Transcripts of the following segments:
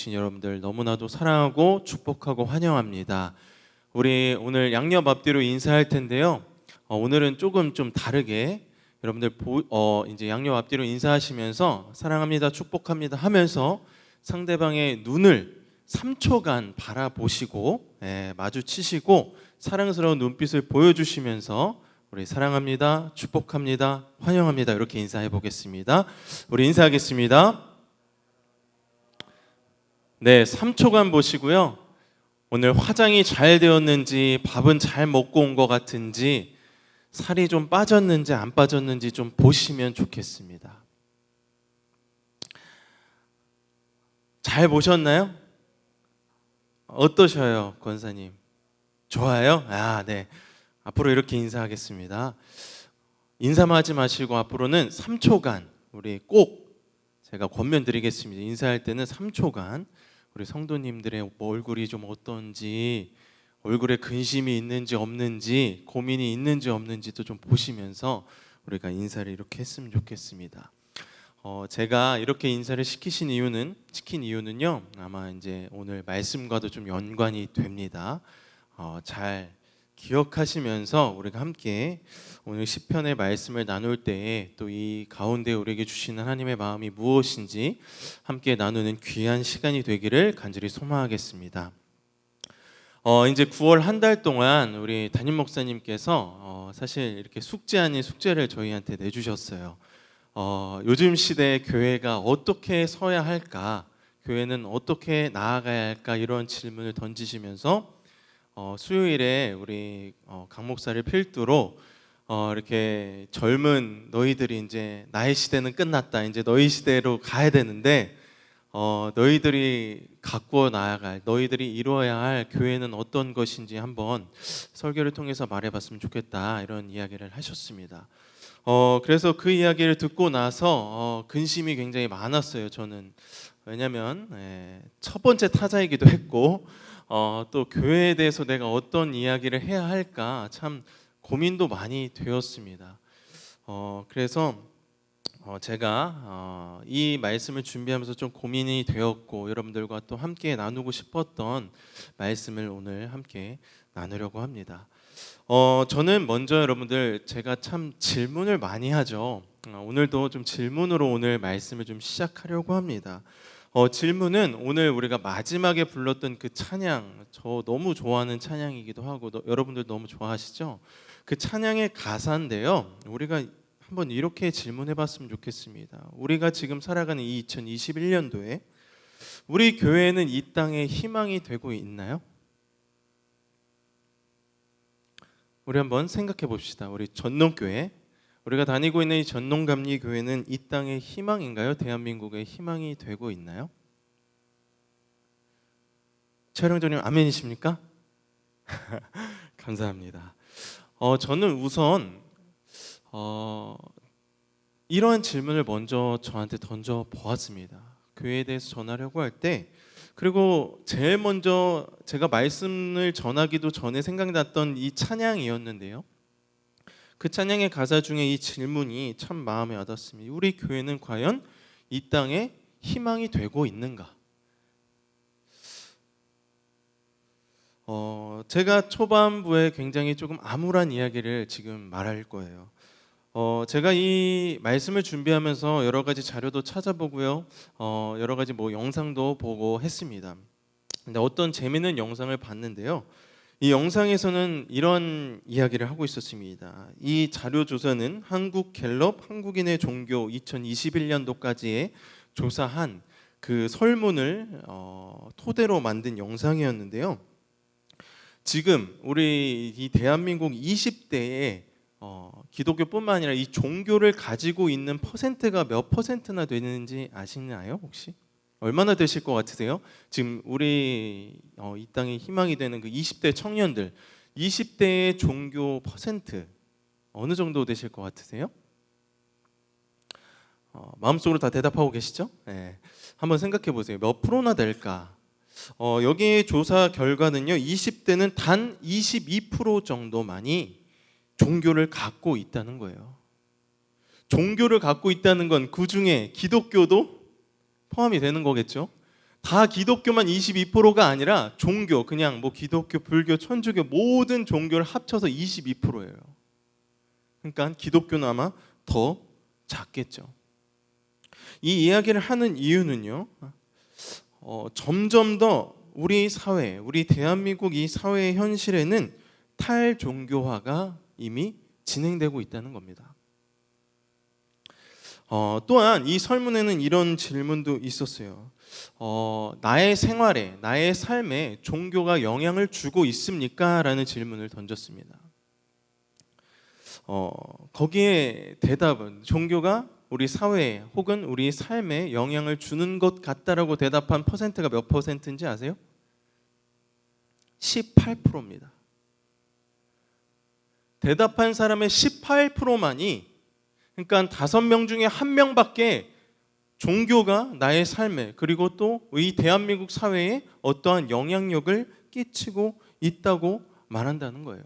오신 여러분들 너무나도 사랑하고 축복하고 환영합니다. 우리 오늘 양옆 앞뒤로 인사할 텐데요. 오늘은 조금 좀 다르게 여러분들 이제 양옆 앞뒤로 인사하시면서 사랑합니다, 축복합니다 하면서 상대방의 눈을 3초간 바라보시고 마주치시고 사랑스러운 눈빛을 보여주시면서 우리 사랑합니다, 축복합니다, 환영합니다 이렇게 인사해 보겠습니다. 우리 인사하겠습니다. 네, 3초간 보시고요. 오늘 화장이 잘 되었는지, 밥은 잘 먹고 온 것 같은지, 살이 좀 빠졌는지 안 빠졌는지 좀 보시면 좋겠습니다. 잘 보셨나요? 어떠셔요, 권사님? 좋아요? 네. 앞으로 이렇게 인사하겠습니다. 인사만 하지 마시고 앞으로는 3초간 우리 꼭 제가 권면드리겠습니다. 인사할 때는 3초간 우리 성도님들의 얼굴이 좀 어떤지, 얼굴에 근심이 있는지 없는지, 고민이 있는지 없는지도 좀 보시면서 우리가 인사를 이렇게 했으면 좋겠습니다. 제가 이렇게 인사를 시킨 이유는요. 아마 이제 오늘 말씀과도 좀 연관이 됩니다. 잘 기억하시면서 우리가 함께 오늘 시편의 말씀을 나눌 때에 또 이 가운데 우리에게 주시는 하나님의 마음이 무엇인지 함께 나누는 귀한 시간이 되기를 간절히 소망하겠습니다. 이제 9월 한 달 동안 우리 담임 목사님께서 사실 이렇게 숙제 아닌 숙제를 저희한테 내주셨어요. 요즘 시대의 교회가 어떻게 서야 할까, 교회는 어떻게 나아가야 할까 이런 질문을 던지시면서 수요일에 우리 강 목사를 필두로 이렇게 젊은 너희들이 이제 나의 시대는 끝났다, 이제 너희 시대로 가야 되는데 너희들이 가꾸어 나아갈, 너희들이 이루어야 할 교회는 어떤 것인지 한번 설교를 통해서 말해봤으면 좋겠다 이런 이야기를 하셨습니다. 그래서 그 이야기를 듣고 나서 근심이 굉장히 많았어요. 저는 왜냐하면 첫 번째 타자이기도 했고 또 교회에 대해서 내가 어떤 이야기를 해야 할까 참 고민도 많이 되었습니다. 그래서 제가 이 말씀을 준비하면서 좀 고민이 되었고 여러분들과 또 함께 나누고 싶었던 말씀을 오늘 함께 나누려고 합니다. 저는 먼저 여러분들 제가 참 질문을 많이 하죠. 오늘도 좀 질문으로 오늘 말씀을 좀 시작하려고 합니다. 질문은 오늘 우리가 마지막에 불렀던 그 찬양, 저 너무 좋아하는 찬양이기도 하고 여러분들 너무 좋아하시죠? 그 찬양의 가사인데요. 우리가 한번 이렇게 질문해 봤으면 좋겠습니다. 우리가 지금 살아가는 이 2021년도에 우리 교회는 이 땅에 희망이 되고 있나요? 우리 한번 생각해 봅시다. 우리 전농교회, 우리가 다니고 있는 이 전농감리교회는 이 땅의 희망인가요? 대한민국의 희망이 되고 있나요? 촬영자님 아멘이십니까? 감사합니다. 저는 우선 이러한 질문을 먼저 저한테 던져 보았습니다. 교회에 대해서 전하려고 할 때, 그리고 제일 먼저 제가 말씀을 전하기도 전에 생각났던 이 찬양이었는데요. 그 찬양의 가사 중에 이 질문이 참 마음에 와닿습니다. 우리 교회는 과연 이 땅에 희망이 되고 있는가? 제가 초반부에 굉장히 조금 암울한 이야기를 지금 말할 거예요. 제가 이 말씀을 준비하면서 여러 가지 자료도 찾아보고요, 여러 가지 영상도 보고 했습니다. 근데 어떤 재미있는 영상을 봤는데요. 이 영상에서는 이런 이야기를 하고 있었습니다. 이 자료 조사는 한국갤럽 한국인의 종교 2021년도까지의 조사한 그 설문을 토대로 만든 영상이었는데요. 지금 우리 이 대한민국 20대에 기독교뿐만 아니라 이 종교를 가지고 있는 퍼센트가 몇 퍼센트나 되는지 아시나요? 혹시? 얼마나 되실 것 같으세요? 지금 우리 이 땅에 희망이 되는 그 20대 청년들, 20대의 종교 퍼센트 어느 정도 되실 것 같으세요? 마음속으로 다 대답하고 계시죠? 네. 한번 생각해 보세요. 몇 프로나 될까? 여기 조사 결과는요, 20대는 단 22% 정도만이 종교를 갖고 있다는 거예요. 종교를 갖고 있다는 건 그 중에 기독교도 포함이 되는 거겠죠. 다 기독교만 22%가 아니라 종교, 그냥 뭐 기독교, 불교, 천주교 모든 종교를 합쳐서 22%예요. 그러니까 기독교는 아마 더 작겠죠. 이 이야기를 하는 이유는요, 점점 더 우리 사회, 우리 대한민국 이 사회의 현실에는 탈종교화가 이미 진행되고 있다는 겁니다. 또한 이 설문에는 이런 질문도 있었어요. 나의 생활에, 나의 삶에 종교가 영향을 주고 있습니까? 라는 질문을 던졌습니다. 거기에 대답은 종교가 우리 사회에 혹은 우리 삶에 영향을 주는 것 같다라고 대답한 퍼센트가 몇 퍼센트인지 아세요? 18%입니다. 대답한 사람의 18%만이, 그러니까 5명 중에 1명밖에 종교가 나의 삶에 그리고 또 이 대한민국 사회에 어떠한 영향력을 끼치고 있다고 말한다는 거예요.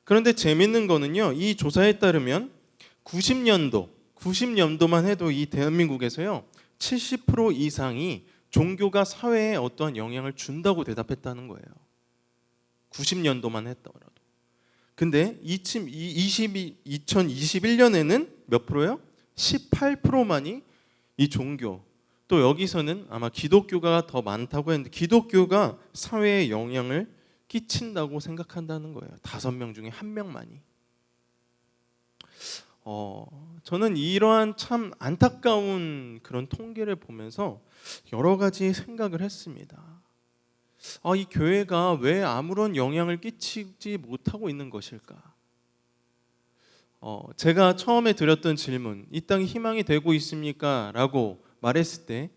그런데 재밌는 거는요, 이 조사에 따르면 90년도만 해도 이 대한민국에서요 70% 이상이 종교가 사회에 어떠한 영향을 준다고 대답했다는 거예요. 90년도만 했더라도. 근데 2021년에는 몇 프로요? 18%만이 이 종교, 또 여기서는 아마 기독교가 더 많다고 했는데 기독교가 사회에 영향을 끼친다고 생각한다는 거예요. 5명 중에 1명만이. 저는 이러한 참 안타까운 그런 통계를 보면서 여러 가지 생각을 했습니다. 이 교회가 왜 아무런 영향을 끼치지 못하고 있는 것일까? 제가 처음에 드렸던 질문, 이 땅에 희망이 되고 있습니까? 라고 말했을 때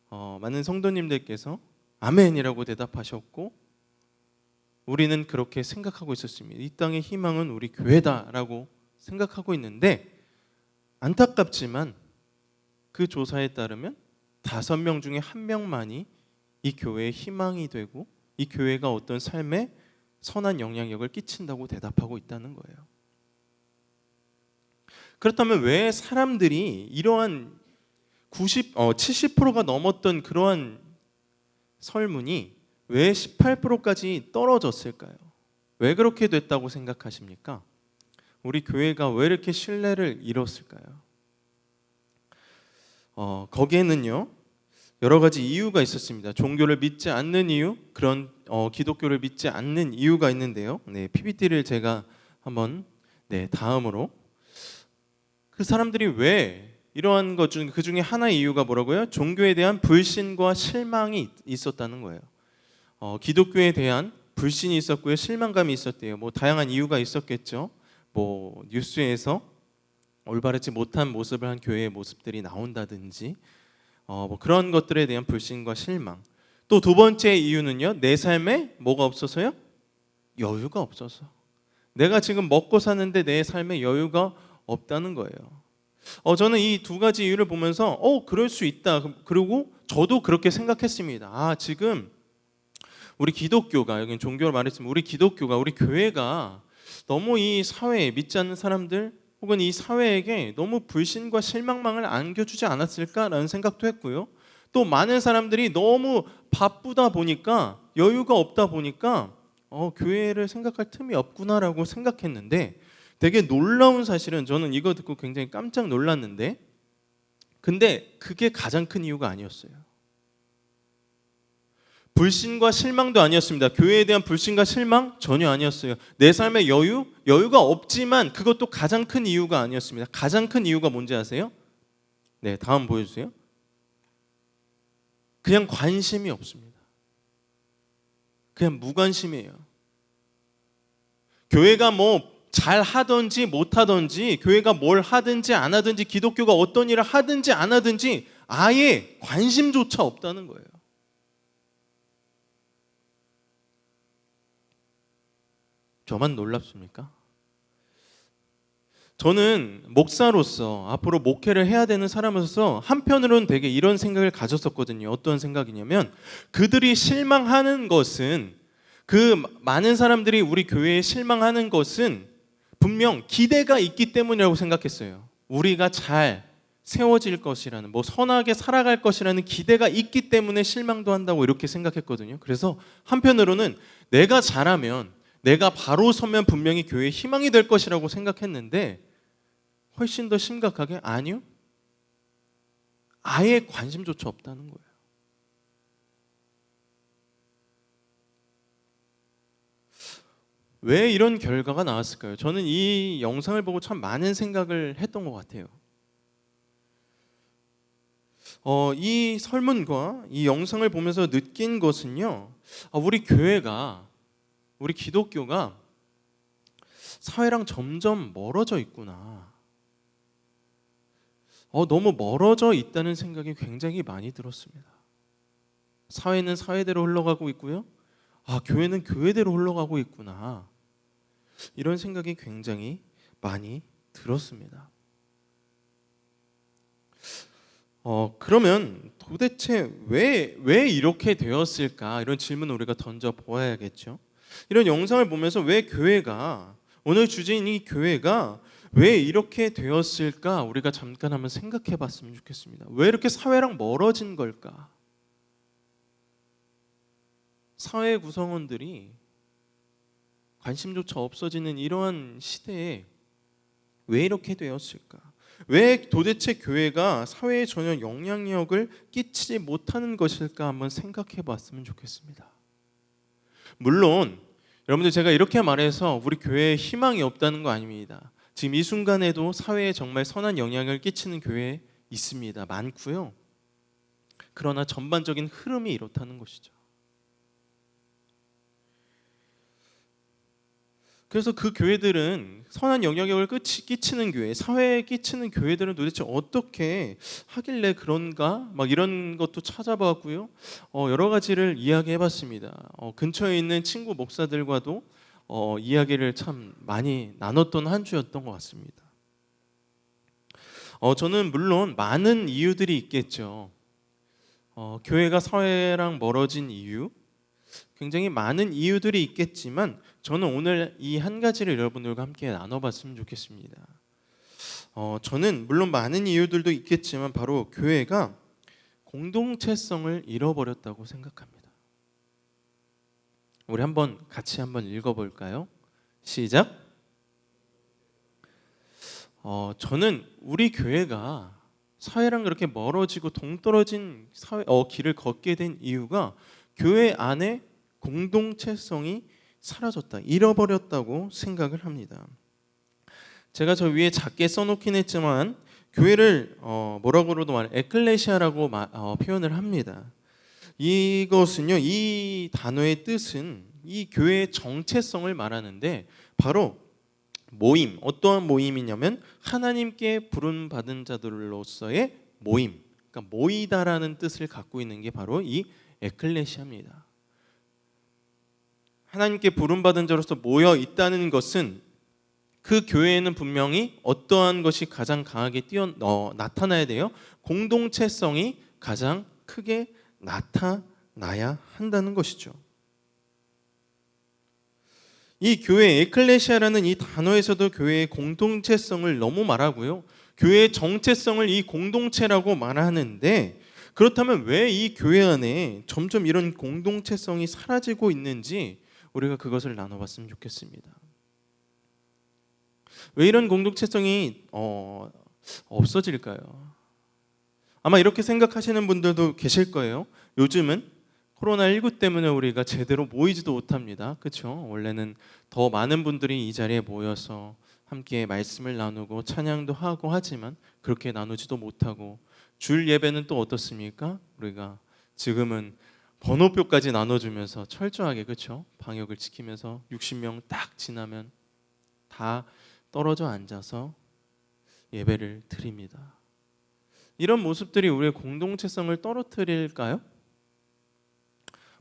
많은 성도님들께서 아멘이라고 대답하셨고, 우리는 그렇게 생각하고 있었습니다. 이 땅의 희망은 우리 교회다라고 생각하고 있는데, 안타깝지만 그 조사에 따르면 5명 중에 1명만이 이 교회의 희망이 되고 이 교회가 어떤 삶에 선한 영향력을 끼친다고 대답하고 있다는 거예요. 그렇다면 왜 사람들이 이러한 70%가 넘었던 그러한 설문이 왜 18%까지 떨어졌을까요? 왜 그렇게 됐다고 생각하십니까? 우리 교회가 왜 이렇게 신뢰를 잃었을까요? 거기에는요 여러 가지 이유가 있었습니다. 종교를 믿지 않는 이유, 그런 기독교를 믿지 않는 이유가 있는데요. PPT를 제가 한번 다음으로, 그 사람들이 왜 이러한 것 중 그 중에 하나의 이유가 뭐라고요? 종교에 대한 불신과 실망이 있었다는 거예요. 기독교에 대한 불신이 있었고요, 실망감이 있었대요. 뭐 다양한 이유가 있었겠죠. 뭐 뉴스에서 올바르지 못한 모습을 한 교회의 모습들이 나온다든지, 뭐 그런 것들에 대한 불신과 실망. 또 두 번째 이유는요, 내 삶에 뭐가 없어서요? 여유가 없어서. 내가 지금 먹고 사는데 내 삶에 여유가 없다는 거예요. 저는 이 두 가지 이유를 보면서 그럴 수 있다. 그리고 저도 그렇게 생각했습니다. 지금 우리 기독교가, 여기 종교를 말했지만 우리 기독교가, 우리 교회가 너무 이 사회에, 믿지 않는 사람들 혹은 이 사회에게 너무 불신과 실망망을 안겨주지 않았을까라는 생각도 했고요. 또 많은 사람들이 너무 바쁘다 보니까, 여유가 없다 보니까 교회를 생각할 틈이 없구나라고 생각했는데, 되게 놀라운 사실은, 저는 이거 듣고 굉장히 깜짝 놀랐는데, 근데 그게 가장 큰 이유가 아니었어요. 불신과 실망도 아니었습니다. 교회에 대한 불신과 실망 전혀 아니었어요. 내 삶의 여유가 없지만 그것도 가장 큰 이유가 아니었습니다. 가장 큰 이유가 뭔지 아세요? 다음 보여주세요. 그냥 관심이 없습니다. 그냥 무관심이에요. 교회가 뭐 잘 하든지 못하든지, 교회가 뭘 하든지 안 하든지, 기독교가 어떤 일을 하든지 안 하든지 아예 관심조차 없다는 거예요. 저만 놀랍습니까? 저는 목사로서 앞으로 목회를 해야 되는 사람으로서 한편으로는 되게 이런 생각을 가졌었거든요. 어떤 생각이냐면, 그들이 실망하는 것은, 그 많은 사람들이 우리 교회에 실망하는 것은 분명 기대가 있기 때문이라고 생각했어요. 우리가 잘 세워질 것이라는, 뭐 선하게 살아갈 것이라는 기대가 있기 때문에 실망도 한다고 이렇게 생각했거든요. 그래서 한편으로는 내가 잘하면, 내가 바로 서면 분명히 교회의 희망이 될 것이라고 생각했는데 훨씬 더 심각하게 아니요, 아예 관심조차 없다는 거예요. 왜 이런 결과가 나왔을까요? 저는 이 영상을 보고 참 많은 생각을 했던 것 같아요. 이 설문과 이 영상을 보면서 느낀 것은요, 우리 교회가, 우리 기독교가 사회랑 점점 멀어져 있구나. 너무 멀어져 있다는 생각이 굉장히 많이 들었습니다. 사회는 사회대로 흘러가고 있고요. 교회는 교회대로 흘러가고 있구나. 이런 생각이 굉장히 많이 들었습니다. 그러면 도대체 왜 이렇게 되었을까? 이런 질문을 우리가 던져 보아야겠죠. 이런 영상을 보면서 왜 교회가, 오늘 주제인 이 교회가 왜 이렇게 되었을까? 우리가 잠깐 한번 생각해 봤으면 좋겠습니다. 왜 이렇게 사회랑 멀어진 걸까? 사회 구성원들이 관심조차 없어지는 이러한 시대에 왜 이렇게 되었을까? 왜 도대체 교회가 사회에 전혀 영향력을 끼치지 못하는 것일까 한번 생각해 봤으면 좋겠습니다. 물론 여러분들, 제가 이렇게 말해서 우리 교회에 희망이 없다는 거 아닙니다. 지금 이 순간에도 사회에 정말 선한 영향을 끼치는 교회 있습니다. 많고요. 그러나 전반적인 흐름이 이렇다는 것이죠. 그래서 그 교회들은, 선한 영향력을 끼치는 교회, 사회에 끼치는 교회들은 도대체 어떻게 하길래 그런가? 막 이런 것도 찾아봤고요. 여러 가지를 이야기해봤습니다. 근처에 있는 친구 목사들과도 이야기를 참 많이 나눴던 한 주였던 것 같습니다. 저는 물론 많은 이유들이 있겠죠. 교회가 사회랑 멀어진 이유, 굉장히 많은 이유들이 있겠지만 저는 오늘 이 한 가지를 여러분들과 함께 나눠봤으면 좋겠습니다. 저는 물론 많은 이유들도 있겠지만 바로 교회가 공동체성을 잃어버렸다고 생각합니다. 우리 같이 한번 읽어볼까요? 시작. 저는 우리 교회가 사회랑 그렇게 멀어지고 동떨어진 길을 걷게 된 이유가 교회 안에 공동체성이 사라졌다, 잃어버렸다고 생각을 합니다. 제가 저 위에 작게 써놓긴 했지만 교회를 뭐라고도 에클레시아라고 표현을 합니다. 이것은요, 이 단어의 뜻은 이 교회의 정체성을 말하는데 바로 모임, 어떠한 모임이냐면 하나님께 부름받은 자들로서의 모임, 그러니까 모이다라는 뜻을 갖고 있는 게 바로 이 에클레시아입니다. 하나님께 부름받은 자로서 모여 있다는 것은 그 교회에는 분명히 어떠한 것이 가장 강하게 나타나야 돼요? 공동체성이 가장 크게 나타나야 한다는 것이죠. 이 교회, 에클레시아라는 이 단어에서도 교회의 공동체성을 너무 말하고요, 교회의 정체성을 이 공동체라고 말하는데, 그렇다면 왜 이 교회 안에 점점 이런 공동체성이 사라지고 있는지 우리가 그것을 나눠봤으면 좋겠습니다. 왜 이런 공동체성이 없어질까요? 아마 이렇게 생각하시는 분들도 계실 거예요. 요즘은 코로나19 때문에 우리가 제대로 모이지도 못합니다. 그렇죠? 원래는 더 많은 분들이 이 자리에 모여서 함께 말씀을 나누고 찬양도 하고 하지만 그렇게 나누지도 못하고, 줄 예배는 또 어떻습니까? 우리가 지금은 번호표까지 나눠주면서 철저하게, 그렇죠? 방역을 지키면서 60명 딱 지나면 다 떨어져 앉아서 예배를 드립니다. 이런 모습들이 우리의 공동체성을 떨어뜨릴까요?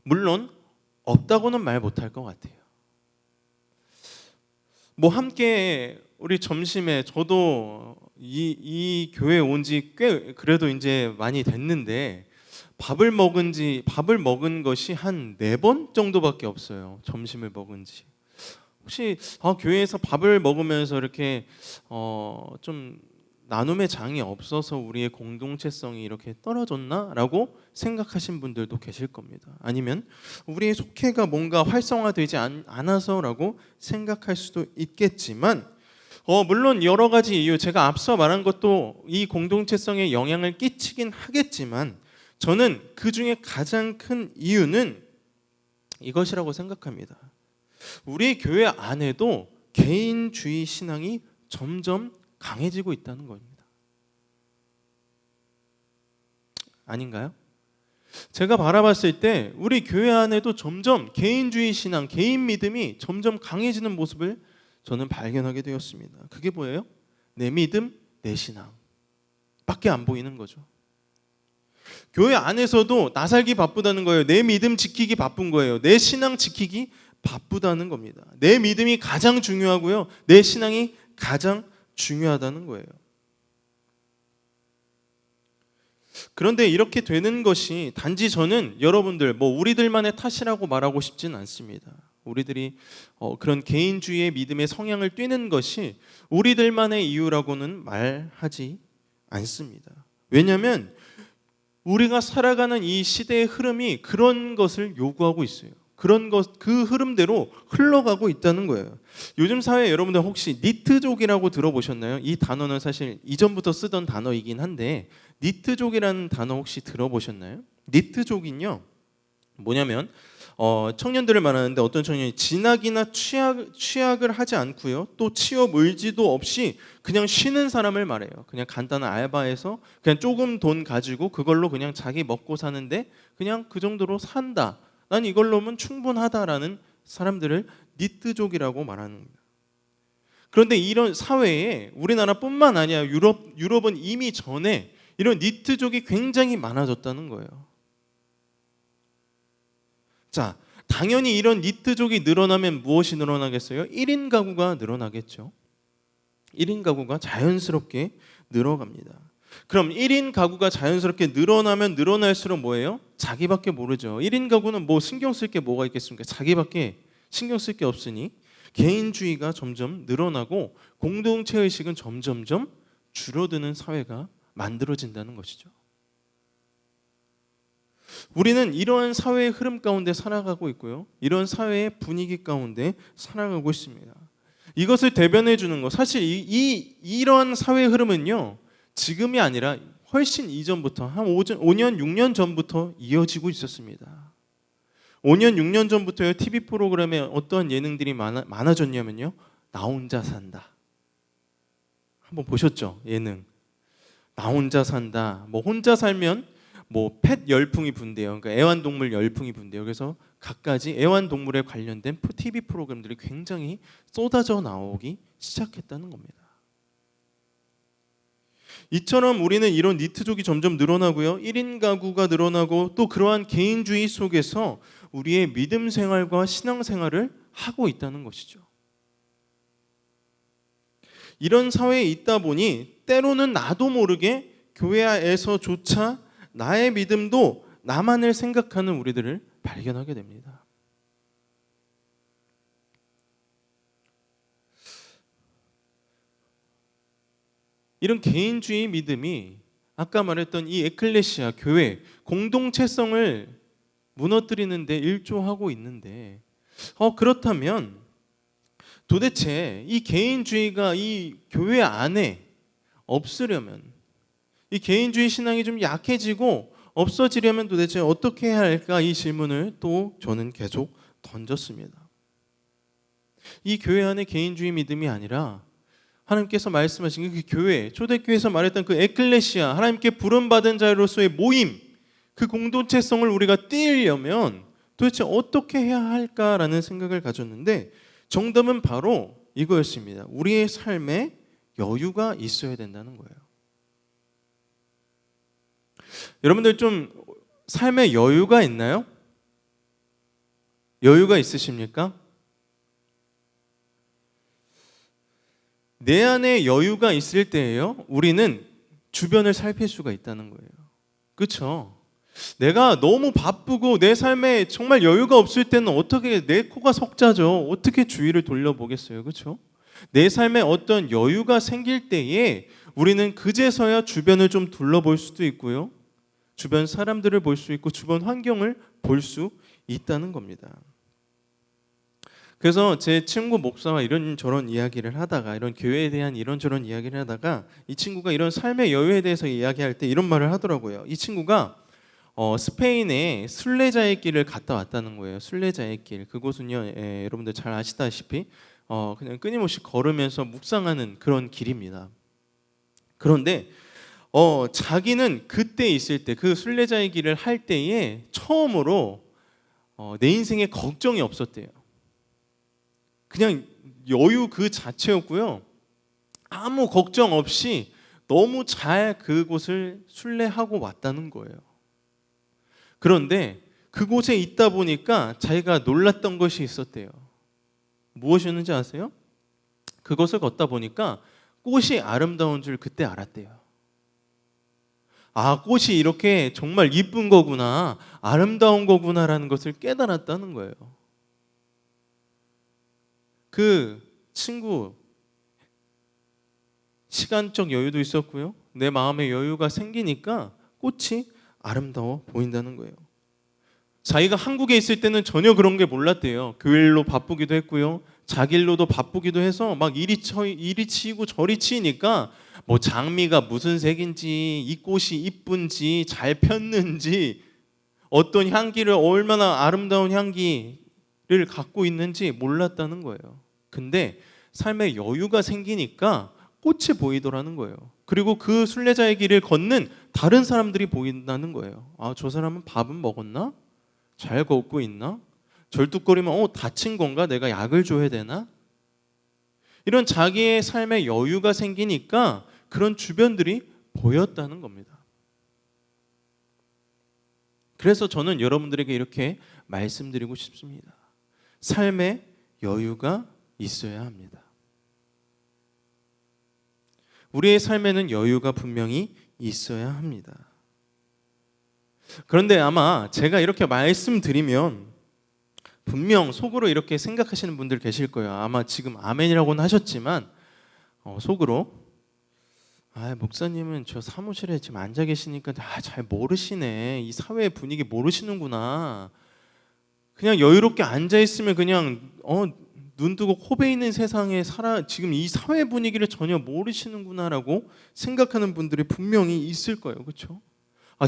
물론 없다고는 말 못할 것 같아요. 뭐 함께 우리 점심에, 저도 이 교회에 온 지 꽤 그래도 이제 많이 됐는데 밥을 먹은 것이 한 4번 정도밖에 없어요. 점심을 먹은 지. 혹시 교회에서 밥을 먹으면서 이렇게 좀 나눔의 장이 없어서 우리의 공동체성이 이렇게 떨어졌나라고 생각하신 분들도 계실 겁니다. 아니면 우리의 속회가 뭔가 활성화되지 않아서라고 생각할 수도 있겠지만 물론 여러 가지 이유, 제가 앞서 말한 것도 이 공동체성에 영향을 끼치긴 하겠지만 저는 그 중에 가장 큰 이유는 이것이라고 생각합니다. 우리 교회 안에도 개인주의 신앙이 점점 강해지고 있다는 겁니다. 아닌가요? 제가 바라봤을 때 우리 교회 안에도 점점 개인주의 신앙, 개인 믿음이 점점 강해지는 모습을 저는 발견하게 되었습니다. 그게 뭐예요? 내 믿음, 내 신앙 밖에 안 보이는 거죠. 교회 안에서도 나 살기 바쁘다는 거예요. 내 믿음 지키기 바쁜 거예요. 내 신앙 지키기 바쁘다는 겁니다. 내 믿음이 가장 중요하고요. 내 신앙이 가장 중요하다는 거예요. 그런데 이렇게 되는 것이 단지 저는 여러분들 우리들만의 탓이라고 말하고 싶진 않습니다. 우리들이 그런 개인주의의 믿음의 성향을 띠는 것이 우리들만의 이유라고는 말하지 않습니다. 왜냐하면 우리가 살아가는 이 시대의 흐름이 그런 것을 요구하고 있어요. 그 흐름대로 흘러가고 있다는 거예요. 요즘 사회에 여러분들 혹시 니트족이라고 들어보셨나요? 이 단어는 사실 이전부터 쓰던 단어이긴 한데 니트족이라는 단어 혹시 들어보셨나요? 니트족은요 뭐냐면 청년들을 말하는데 어떤 청년이 진학이나 취학을 하지 않고요 또 취업 의지도 없이 그냥 쉬는 사람을 말해요. 그냥 간단한 알바해서 그냥 조금 돈 가지고 그걸로 그냥 자기 먹고 사는데 그냥 그 정도로 산다. 난 이걸로면 충분하다라는 사람들을 니트족이라고 말하는 겁니다. 그런데 이런 사회에 우리나라뿐만 아니라 유럽은 이미 전에 이런 니트족이 굉장히 많아졌다는 거예요. 자, 당연히 이런 니트족이 늘어나면 무엇이 늘어나겠어요? 1인 가구가 늘어나겠죠. 1인 가구가 자연스럽게 늘어갑니다. 그럼 1인 가구가 자연스럽게 늘어나면 늘어날수록 뭐예요? 자기밖에 모르죠. 1인 가구는 신경 쓸 게 뭐가 있겠습니까? 자기밖에 신경 쓸 게 없으니 개인주의가 점점 늘어나고 공동체 의식은 점점점 줄어드는 사회가 만들어진다는 것이죠. 우리는 이러한 사회의 흐름 가운데 살아가고 있고요. 이런 사회의 분위기 가운데 살아가고 있습니다. 이것을 대변해 주는 것, 사실 이런 사회 흐름은요. 지금이 아니라 훨씬 이전부터 한 5년, 6년 전부터 이어지고 있었습니다. 5년, 6년 전부터요. TV 프로그램에 어떤 예능들이 많아졌냐면요. 나 혼자 산다. 한번 보셨죠? 예능. 나 혼자 산다. 혼자 살면 펫 열풍이 분대요. 그러니까 애완동물 열풍이 분대요. 그래서 갖가지 애완동물에 관련된 TV 프로그램들이 굉장히 쏟아져 나오기 시작했다는 겁니다. 이처럼 우리는 이런 니트족이 점점 늘어나고요. 1인 가구가 늘어나고 또 그러한 개인주의 속에서 우리의 믿음 생활과 신앙 생활을 하고 있다는 것이죠. 이런 사회에 있다 보니 때로는 나도 모르게 교회에서조차 나의 믿음도 나만을 생각하는 우리들을 발견하게 됩니다. 이런 개인주의 믿음이 아까 말했던 이 에클레시아 교회 공동체성을 무너뜨리는 데 일조하고 있는데 그렇다면 도대체 이 개인주의가 이 교회 안에 없으려면 이 개인주의 신앙이 좀 약해지고 없어지려면 도대체 어떻게 해야 할까? 이 질문을 또 저는 계속 던졌습니다. 이 교회 안에 개인주의 믿음이 아니라 하나님께서 말씀하신 그 교회, 초대교회에서 말했던 그 에클레시아, 하나님께 부름받은 자로서의 모임, 그 공동체성을 우리가 띄우려면 도대체 어떻게 해야 할까라는 생각을 가졌는데 정답은 바로 이거였습니다. 우리의 삶에 여유가 있어야 된다는 거예요. 여러분들 좀 삶에 여유가 있나요? 여유가 있으십니까? 내 안에 여유가 있을 때예요. 우리는 주변을 살필 수가 있다는 거예요. 그렇죠? 내가 너무 바쁘고 내 삶에 정말 여유가 없을 때는 어떻게 내 코가 석자죠. 어떻게 주위를 돌려보겠어요. 그렇죠? 내 삶에 어떤 여유가 생길 때에 우리는 그제서야 주변을 좀 둘러볼 수도 있고요. 주변 사람들을 볼 수 있고 주변 환경을 볼 수 있다는 겁니다. 그래서 제 친구 목사와 이런저런 이야기를 하다가 이런 교회에 대한 이런저런 이야기를 하다가 이 친구가 이런 삶의 여유에 대해서 이야기할 때 이런 말을 하더라고요. 이 친구가 스페인에 순례자의 길을 갔다 왔다는 거예요. 순례자의 길. 그곳은요, 여러분들 잘 아시다시피 그냥 끊임없이 걸으면서 묵상하는 그런 길입니다. 그런데 자기는 그때 있을 때 그 순례자의 길을 할 때에 처음으로 내 인생에 걱정이 없었대요. 그냥 여유 그 자체였고요. 아무 걱정 없이 너무 잘 그곳을 순례하고 왔다는 거예요. 그런데 그곳에 있다 보니까 자기가 놀랐던 것이 있었대요. 무엇이었는지 아세요? 그것을 걷다 보니까 꽃이 아름다운 줄 그때 알았대요. 아, 꽃이 이렇게 정말 이쁜 거구나, 아름다운 거구나라는 것을 깨달았다는 거예요. 그 친구 시간적 여유도 있었고요. 내 마음에 여유가 생기니까 꽃이 아름다워 보인다는 거예요. 자기가 한국에 있을 때는 전혀 그런 게 몰랐대요. 교회 일로 바쁘기도 했고요. 자기 일로도 바쁘기도 해서 막 이리 치이고 저리 치이니까 뭐 장미가 무슨 색인지, 이 꽃이 이쁜지, 잘 폈는지, 어떤 향기를, 얼마나 아름다운 향기를 갖고 있는지 몰랐다는 거예요. 근데 삶에 여유가 생기니까 꽃이 보이더라는 거예요. 그리고 그 순례자의 길을 걷는 다른 사람들이 보인다는 거예요. 아, 저 사람은 밥은 먹었나? 잘 걷고 있나? 절뚝거리면 다친 건가? 내가 약을 줘야 되나? 이런 자기의 삶에 여유가 생기니까 그런 주변들이 보였다는 겁니다. 그래서 저는 여러분들에게 이렇게 말씀드리고 싶습니다. 삶에 여유가 있어야 합니다. 우리의 삶에는 여유가 분명히 있어야 합니다. 그런데 아마 제가 이렇게 말씀드리면 분명 속으로 이렇게 생각하시는 분들 계실 거예요. 아마 지금 아멘이라고는 하셨지만 속으로 목사님은 저 사무실에 지금 앉아 계시니까 잘 모르시네. 이 사회의 분위기 모르시는구나. 그냥 여유롭게 앉아 있으면 그냥 눈 뜨고 코 베이는 세상에 지금 이 사회 분위기를 전혀 모르시는구나라고 생각하는 분들이 분명히 있을 거예요. 그렇죠?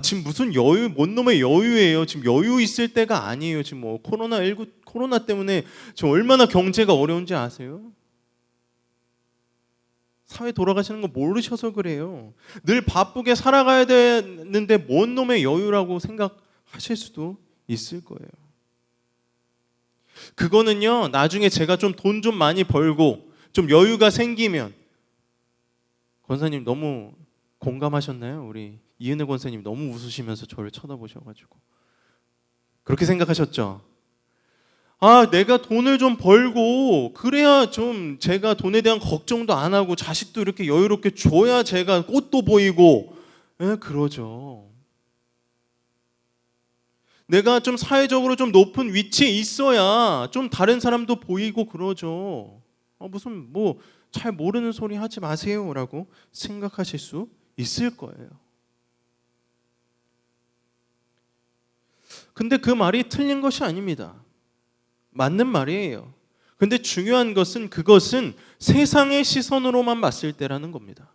지금 무슨 여유, 뭔 놈의 여유예요. 지금 여유 있을 때가 아니에요. 지금 코로나 때문에 지금 얼마나 경제가 어려운지 아세요? 사회 돌아가시는 거 모르셔서 그래요. 늘 바쁘게 살아가야 되는데 뭔 놈의 여유라고 생각하실 수도 있을 거예요. 그거는요, 나중에 제가 좀 돈 좀 많이 벌고 좀 여유가 생기면, 권사님 너무 공감하셨나요? 우리 이은혜 권사님 너무 웃으시면서 저를 쳐다보셔가지고 그렇게 생각하셨죠? 내가 돈을 좀 벌고 그래야 좀 제가 돈에 대한 걱정도 안 하고 자식도 이렇게 여유롭게 줘야 제가 꽃도 보이고 그러죠. 내가 좀 사회적으로 좀 높은 위치에 있어야 좀 다른 사람도 보이고 그러죠. 무슨 잘 모르는 소리 하지 마세요라고 생각하실 수 있을 거예요. 근데 그 말이 틀린 것이 아닙니다. 맞는 말이에요. 근데 중요한 것은 그것은 세상의 시선으로만 봤을 때라는 겁니다.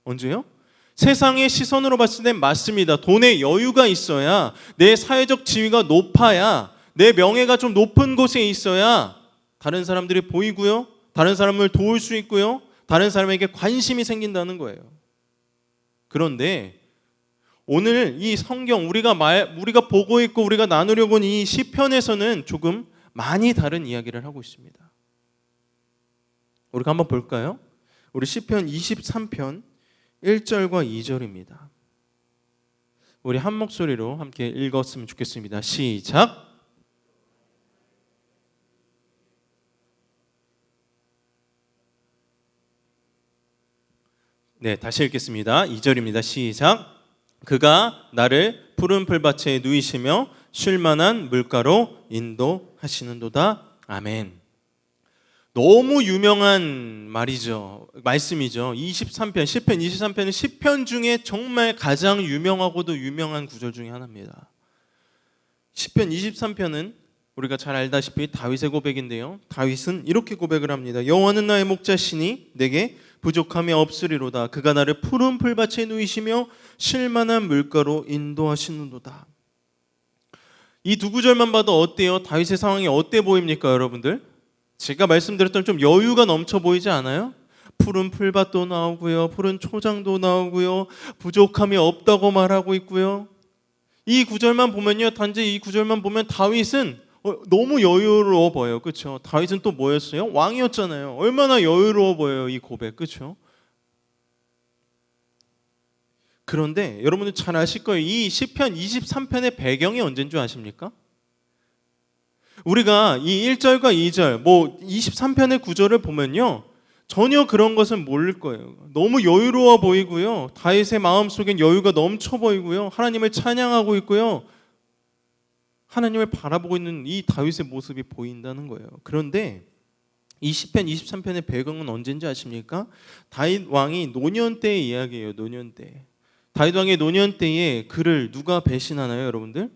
언제요? 세상의 시선으로 봤을 땐 맞습니다. 돈에 여유가 있어야, 내 사회적 지위가 높아야, 내 명예가 좀 높은 곳에 있어야 다른 사람들이 보이고요, 다른 사람을 도울 수 있고요, 다른 사람에게 관심이 생긴다는 거예요. 그런데 오늘 이 성경 우리가 보고 있고 우리가 나누려고 하는 이 시편에서는 조금 많이 다른 이야기를 하고 있습니다. 우리가 한번 볼까요? 우리 시편 23편 1절과 2절입니다. 우리 한 목소리로 함께 읽었으면 좋겠습니다. 시작. 네, 다시 읽겠습니다. 2절입니다. 시작. 그가 나를 푸른 풀밭에 누이시며 쉴만한 물가로 인도하시는도다. 아멘. 너무 유명한 말이죠. 말씀이죠. 23편, 시편 23편은 시편 중에 정말 가장 유명하고도 유명한 구절 중에 하나입니다. 시편 23편은 우리가 잘 알다시피 다윗의 고백인데요. 다윗은 이렇게 고백을 합니다. 여호와는 나의 목자시니 내게 부족함이 없으리로다. 그가 나를 푸른 풀밭에 누이시며 쉴만한 물가로 인도하시는도다. 이 두 구절만 봐도 어때요? 다윗의 상황이 어때 보입니까, 여러분들? 제가 말씀드렸던 좀 여유가 넘쳐 보이지 않아요? 푸른 풀밭도 나오고요, 푸른 초장도 나오고요, 부족함이 없다고 말하고 있고요. 이 구절만 보면요, 단지 이 구절만 보면 다윗은 너무 여유로워 보여요. 그렇죠? 다윗은 또 뭐였어요? 왕이었잖아요. 얼마나 여유로워 보여요, 이 고백. 그렇죠? 그런데 여러분들 잘 아실 거예요. 이 시편 23편의 배경이 언제인 줄 아십니까? 우리가 이 1절과 2절, 23편의 구절을 보면요, 전혀 그런 것은 모를 거예요. 너무 여유로워 보이고요, 다윗의 마음속엔 여유가 넘쳐 보이고요, 하나님을 찬양하고 있고요, 하나님을 바라보고 있는 이 다윗의 모습이 보인다는 거예요. 그런데 이 시편 23편의 배경은 언제인지 아십니까? 다윗 왕이 노년 때의 이야기예요. 노년 때. 다윗 왕의 노년 때에 그를 누가 배신하나요, 여러분들?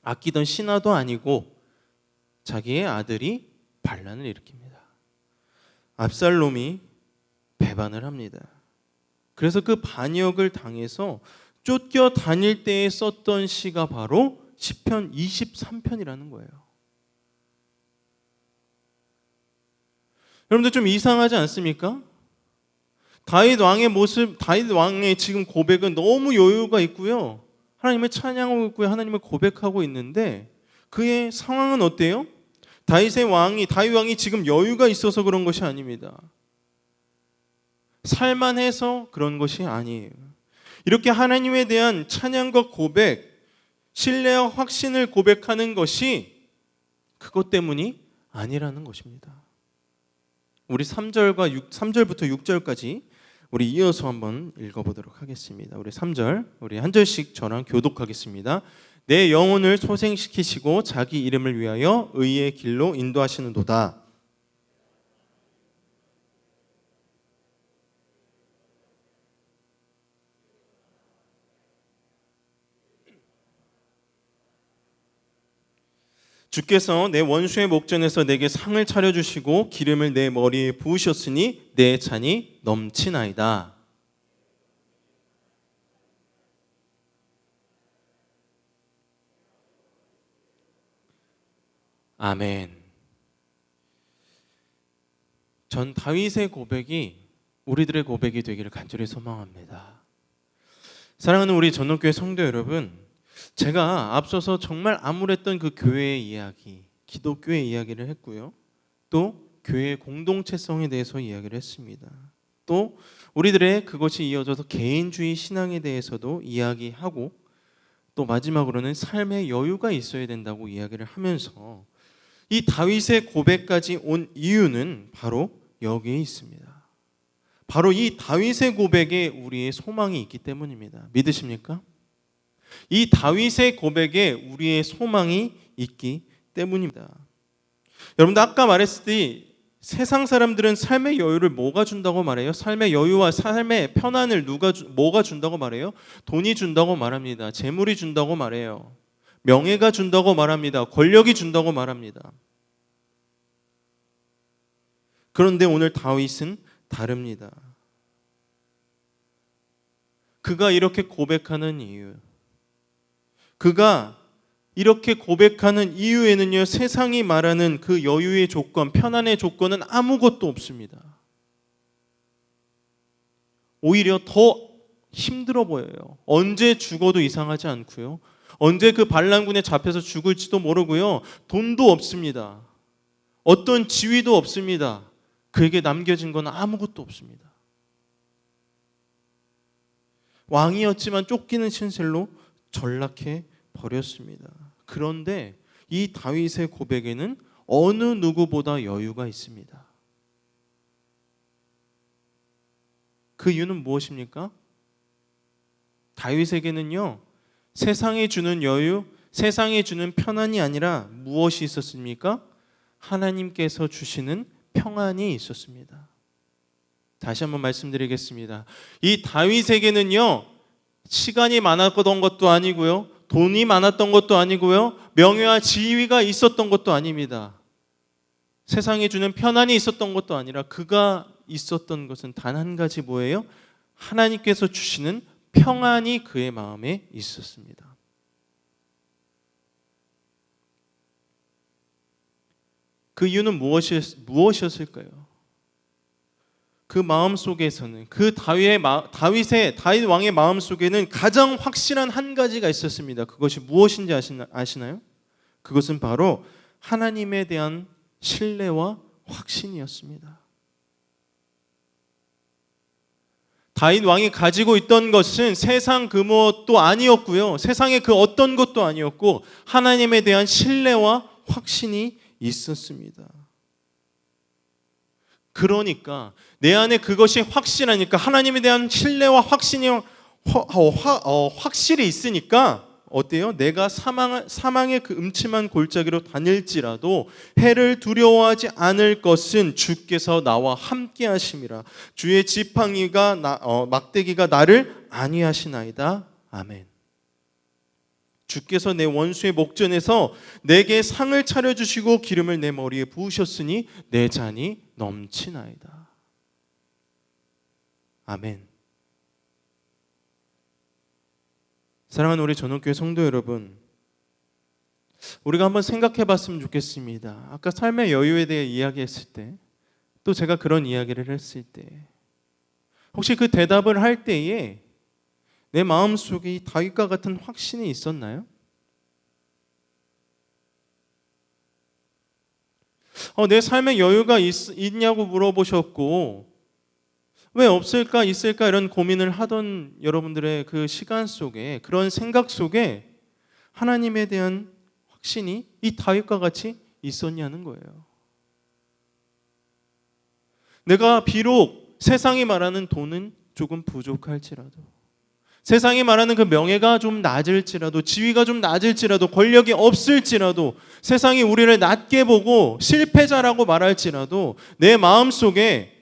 아끼던 신하도 아니고 자기의 아들이 반란을 일으킵니다. 압살롬이 배반을 합니다. 그래서 그 반역을 당해서 쫓겨 다닐 때에 썼던 시가 바로 시편 23편이라는 거예요. 여러분들 좀 이상하지 않습니까? 다윗 왕의 모습, 다윗 왕의 지금 고백은 너무 여유가 있고요, 하나님을 찬양하고 있고요, 하나님을 고백하고 있는데 그의 상황은 어때요? 다윗 왕이 지금 여유가 있어서 그런 것이 아닙니다. 살만해서 그런 것이 아니에요. 이렇게 하나님에 대한 찬양과 고백, 신뢰와 확신을 고백하는 것이 그것 때문이 아니라는 것입니다. 우리 3절부터 6절까지 우리 이어서 한번 읽어보도록 하겠습니다. 우리 3절, 우리 한 절씩 저랑 교독하겠습니다. 내 영혼을 소생시키시고 자기 이름을 위하여 의의 길로 인도하시는도다. 주께서 내 원수의 목전에서 내게 상을 차려주시고 기름을 내 머리에 부으셨으니 내 잔이 넘치나이다. 아멘. 전 다윗의 고백이 우리들의 고백이 되기를 간절히 소망합니다. 사랑하는 우리 전원교회 성도 여러분, 제가 앞서서 정말 암울했던 그 교회의 이야기, 기독교의 이야기를 했고요, 또 교회의 공동체성에 대해서 이야기를 했습니다. 또 우리들의 그것이 이어져서 개인주의 신앙에 대해서도 이야기하고, 또 마지막으로는 삶의 여유가 있어야 된다고 이야기를 하면서 이 다윗의 고백까지 온 이유는 바로 여기에 있습니다. 바로 이 다윗의 고백에 우리의 소망이 있기 때문입니다. 믿으십니까? 이 다윗의 고백에 우리의 소망이 있기 때문입니다. 여러분들 아까 말했듯이 세상 사람들은 삶의 여유를 뭐가 준다고 말해요? 삶의 여유와 삶의 편안을 뭐가 준다고 말해요? 돈이 준다고 말합니다. 재물이 준다고 말해요. 명예가 준다고 말합니다. 권력이 준다고 말합니다. 그런데 오늘 다윗은 다릅니다. 그가 이렇게 고백하는 이유, 그가 이렇게 고백하는 이유에는요, 세상이 말하는 그 여유의 조건, 편안의 조건은 아무것도 없습니다. 오히려 더 힘들어 보여요. 언제 죽어도 이상하지 않고요, 언제 그 반란군에 잡혀서 죽을지도 모르고요, 돈도 없습니다. 어떤 지위도 없습니다. 그에게 남겨진 건 아무것도 없습니다. 왕이었지만 쫓기는 신세로 전락해 버렸습니다. 그런데 이 다윗의 고백에는 어느 누구보다 여유가 있습니다. 그 이유는 무엇입니까? 다윗에게는요, 세상이 주는 여유, 세상이 주는 편안이 아니라 무엇이 있었습니까? 하나님께서 주시는 평안이 있었습니다. 다시 한번 말씀드리겠습니다. 이 다윗에게는요, 시간이 많았던 것도 아니고요, 돈이 많았던 것도 아니고요, 명예와 지위가 있었던 것도 아닙니다. 세상에 주는 편안이 있었던 것도 아니라 그가 있었던 것은 단 한 가지 뭐예요? 하나님께서 주시는 평안이 그의 마음에 있었습니다. 그 이유는 무엇이었을까요? 그 마음 속에서는, 그 다윗 왕의 마음 속에는 가장 확실한 한 가지가 있었습니다. 그것이 무엇인지 아시나요? 그것은 바로 하나님에 대한 신뢰와 확신이었습니다. 다윗 왕이 가지고 있던 것은 세상 그 무엇도 아니었고요, 세상의 그 어떤 것도 아니었고, 하나님에 대한 신뢰와 확신이 있었습니다. 그러니까 내 안에 그것이 확실하니까, 하나님에 대한 신뢰와 확신이 확실히 있으니까 어때요? 내가 사망의 그 음침한 골짜기로 다닐지라도 해를 두려워하지 않을 것은 주께서 나와 함께 하심이라. 주의 지팡이가 막대기가 나를 안위하시나이다. 아멘. 주께서 내 원수의 목전에서 내게 상을 차려주시고 기름을 내 머리에 부으셨으니 내 잔이 넘치나이다. 아멘. 사랑하는 우리 전원교회 성도 여러분, 우리가 한번 생각해 봤으면 좋겠습니다. 아까 삶의 여유에 대해 이야기했을 때, 또 제가 그런 이야기를 했을 때, 혹시 그 대답을 할 때에 내 마음속에 이 다윗과 같은 확신이 있었나요? 내 삶에 여유가 있냐고 물어보셨고, 왜 없을까 있을까 이런 고민을 하던 여러분들의 그 시간 속에, 그런 생각 속에 하나님에 대한 확신이 이 다윗과 같이 있었냐는 거예요. 내가 비록 세상이 말하는 돈은 조금 부족할지라도, 세상이 말하는 그 명예가 좀 낮을지라도, 지위가 좀 낮을지라도, 권력이 없을지라도, 세상이 우리를 낮게 보고 실패자라고 말할지라도 내 마음속에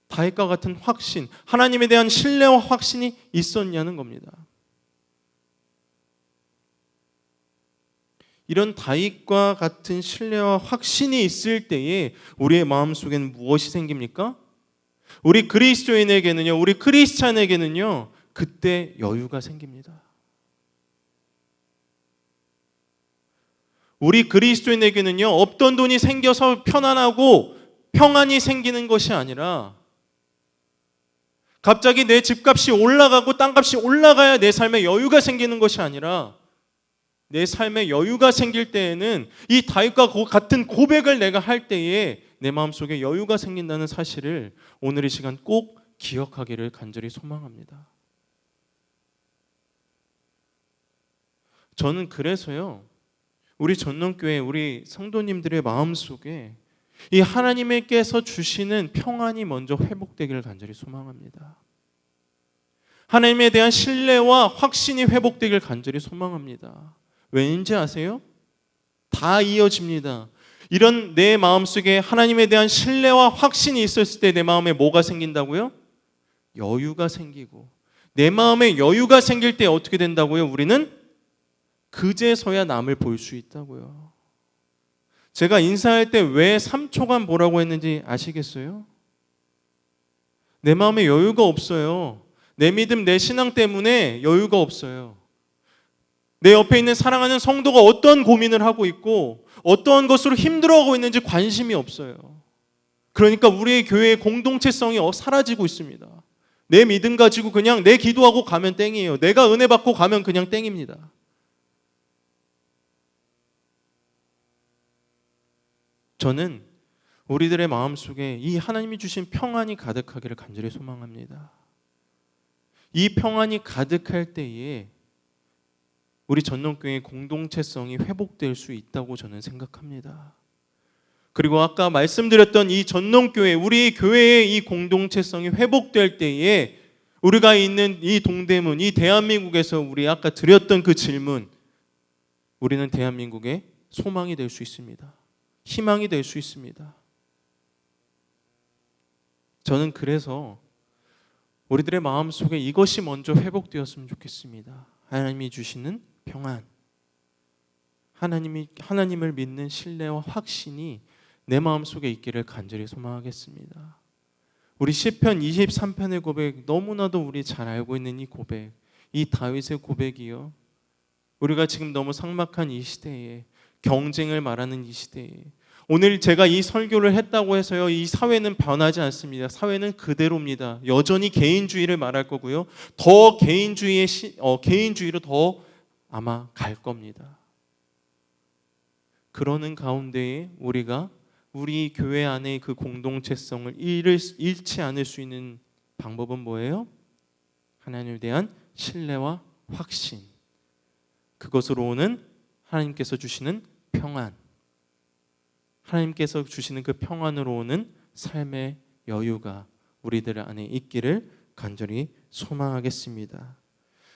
다윗과 같은 확신, 하나님에 대한 신뢰와 확신이 있었냐는 겁니다. 이런 다윗과 같은 신뢰와 확신이 있을 때에 우리의 마음속에는 무엇이 생깁니까? 우리 그리스도인에게는요, 우리 크리스찬에게는요, 그때 여유가 생깁니다. 우리 그리스도인에게는요, 없던 돈이 생겨서 편안하고 평안이 생기는 것이 아니라, 갑자기 내 집값이 올라가고 땅값이 올라가야 내 삶에 여유가 생기는 것이 아니라, 내 삶에 여유가 생길 때에는 이 다윗과 같은 고백을 내가 할 때에 내 마음속에 여유가 생긴다는 사실을 오늘 이 시간 꼭 기억하기를 간절히 소망합니다. 저는 그래서요, 우리 전능교회 우리 성도님들의 마음속에 이 하나님께서 주시는 평안이 먼저 회복되기를 간절히 소망합니다. 하나님에 대한 신뢰와 확신이 회복되기를 간절히 소망합니다. 왠지 아세요? 다 이어집니다. 이런 내 마음속에 하나님에 대한 신뢰와 확신이 있었을 때 내 마음에 뭐가 생긴다고요? 여유가 생기고, 내 마음에 여유가 생길 때 어떻게 된다고요? 우리는 그제서야 남을 볼 수 있다고요. 제가 인사할 때 왜 3초간 보라고 했는지 아시겠어요? 내 마음에 여유가 없어요. 내 믿음, 내 신앙 때문에 여유가 없어요. 내 옆에 있는 사랑하는 성도가 어떤 고민을 하고 있고 어떤 것으로 힘들어하고 있는지 관심이 없어요. 그러니까 우리의 교회의 공동체성이 사라지고 있습니다. 내 믿음 가지고 그냥 내 기도하고 가면 땡이에요. 내가 은혜 받고 가면 그냥 땡입니다. 저는 우리들의 마음속에 이 하나님이 주신 평안이 가득하기를 간절히 소망합니다. 이 평안이 가득할 때에 우리 전농교회의 공동체성이 회복될 수 있다고 저는 생각합니다. 그리고 아까 말씀드렸던 이 전농교회, 우리 교회의 이 공동체성이 회복될 때에 우리가 있는 이 동대문, 이 대한민국에서 우리 아까 드렸던 그 질문, 우리는 대한민국의 소망이 될 수 있습니다. 희망이 될 수 있습니다. 저는 그래서 우리들의 마음속에 이것이 먼저 회복되었으면 좋겠습니다. 하나님이 주시는 평안, 하나님을 믿는 신뢰와 확신이 내 마음속에 있기를 간절히 소망하겠습니다. 우리 시편 23편의 고백, 너무나도 우리 잘 알고 있는 이 고백, 이 다윗의 고백이요, 우리가 지금 너무 삭막한 이 시대에, 경쟁을 말하는 이 시대에, 오늘 제가 이 설교를 했다고 해서요, 이 사회는 변하지 않습니다. 사회는 그대로입니다. 여전히 개인주의를 말할 거고요, 더 개인주의로 더 아마 갈 겁니다. 그러는 가운데에 우리가 우리 교회 안의 그 공동체성을 잃지 않을 수 있는 방법은 뭐예요? 하나님에 대한 신뢰와 확신, 그것으로 오는 하나님께서 주시는 평안, 하나님께서 주시는 그 평안으로 오는 삶의 여유가 우리들 안에 있기를 간절히 소망하겠습니다.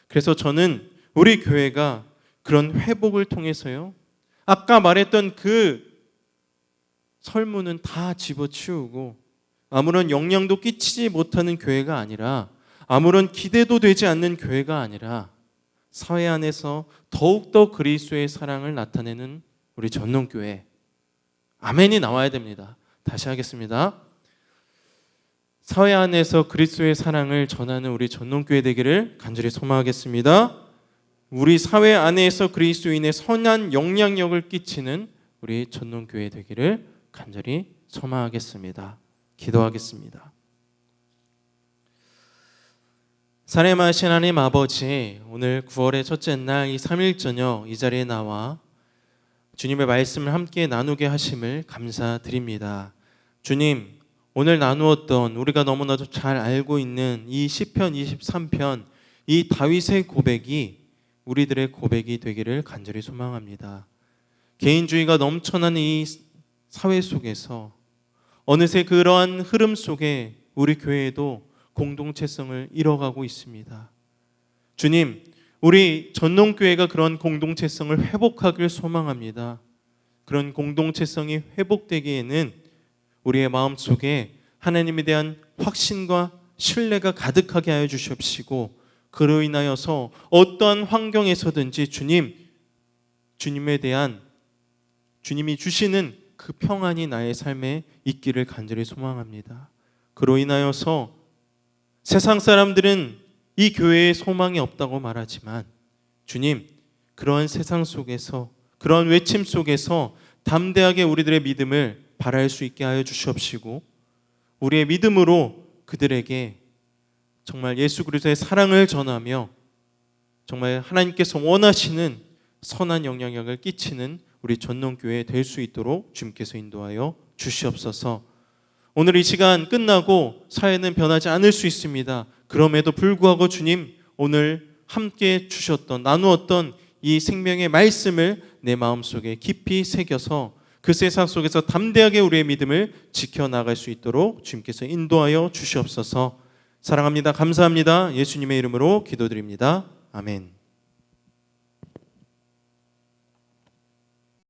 그래서 저는 우리 교회가 그런 회복을 통해서요, 아까 말했던 그 설문은 다 집어치우고 아무런 영향도 끼치지 못하는 교회가 아니라, 아무런 기대도 되지 않는 교회가 아니라, 사회 안에서 더욱더 그리스도의 사랑을 나타내는 우리 전농교회, 아멘이 나와야 됩니다. 다시 하겠습니다. 사회 안에서 그리스도의 사랑을 전하는 우리 전농교회 되기를 간절히 소망하겠습니다. 우리 사회 안에서 그리스도인의 선한 영향력을 끼치는 우리 전농교회 되기를 간절히 소망하겠습니다. 기도하겠습니다. 사랑하신 하나님 아버지, 오늘 9월의 첫째 날 이 3일 저녁 이 자리에 나와 주님의 말씀을 함께 나누게 하심을 감사드립니다. 주님, 오늘 나누었던, 우리가 너무나도 잘 알고 있는 이 시편 23편, 이 다윗의 고백이 우리들의 고백이 되기를 간절히 소망합니다. 개인주의가 넘쳐나는 이 사회 속에서 어느새 그러한 흐름 속에 우리 교회도 공동체성을 잃어가고 있습니다. 주님, 우리 전농교회가 그런 공동체성을 회복하길 소망합니다. 그런 공동체성이 회복되기에는 우리의 마음속에 하나님에 대한 확신과 신뢰가 가득하게 하여 주시옵시고, 그로 인하여서 어떠한 환경에서든지 주님에 대한, 주님이 주시는 그 평안이 나의 삶에 있기를 간절히 소망합니다. 그로 인하여서 세상 사람들은 이 교회에 소망이 없다고 말하지만, 주님, 그러한 세상 속에서, 그러한 외침 속에서 담대하게 우리들의 믿음을 발할 수 있게 하여 주시옵시고, 우리의 믿음으로 그들에게 정말 예수 그리스도의 사랑을 전하며 정말 하나님께서 원하시는 선한 영향력을 끼치는 우리 전농교회 될 수 있도록 주님께서 인도하여 주시옵소서. 오늘 이 시간 끝나고 사회는 변하지 않을 수 있습니다. 그럼에도 불구하고 주님, 오늘 함께 주셨던, 나누었던 이 생명의 말씀을 내 마음속에 깊이 새겨서 그 세상 속에서 담대하게 우리의 믿음을 지켜나갈 수 있도록 주님께서 인도하여 주시옵소서. 사랑합니다. 감사합니다. 예수님의 이름으로 기도드립니다. 아멘.